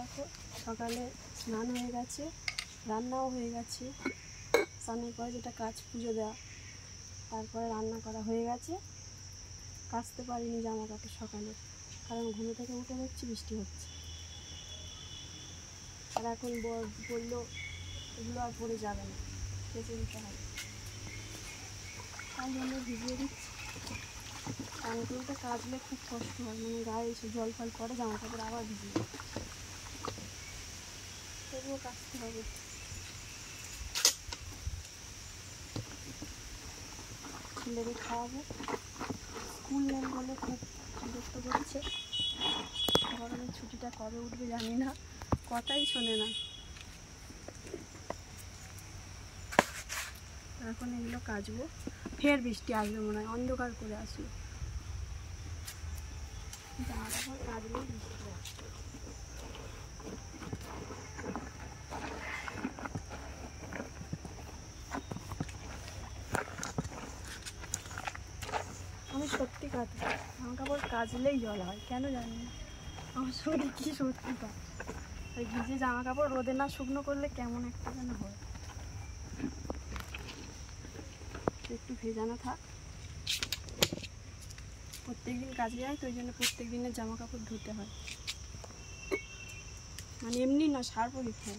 দেখো সকালে স্নান হয়ে গেছে, রান্নাও হয়ে গেছে। স্নানের পরে যেটা কাজ পুজো দেওয়া, তারপরে রান্না করা হয়ে গেছে। কাচতে পারিনি জামা কাপড় সকালে, কারণ ঘুম থেকে উঠে দেখছি বৃষ্টি হচ্ছে। আর এখন বললো এগুলো আর পরে যাবে না, কেচে দিতে হবে, তাই জন্য ভিজিয়ে দিচ্ছি। কানগুলোতে কাচলে খুব কষ্ট হয়, মানে গায়ে এসে জল ফল পরে জামা কাপড় আবার ভিজিয়ে যায়, তবুও কাচতে হবে। ছেলেকে খাওয়াবো, স্কুল নেই বলে খুব বিরক্ত করছে। গরমের ছুটিটা কবে উঠবে জানি না, কথাই শোনে না। এখন এগুলো কাচবো, ফের বৃষ্টি আসবে মনে হয়, অন্ধকার করে আসলো। জামা কাপড় কাচলেই বৃষ্টি আসবে। আমি সত্যি কথা, জামা কাপড় কাচলেই জল হয়, কেন জানি না, আমার শরীর কি সত্যি পায়। ওই ভিজে জামা কাপড় রোদে না শুকনো করলে কেমন একটা যেন হয়। একটু ভেজানো থাক, প্রত্যেক দিন কাজে যায় তো ওই জন্য প্রত্যেক দিনের জামা কাপড় ধুতে হয়, মানে এমনি না সার পরীক্ষা।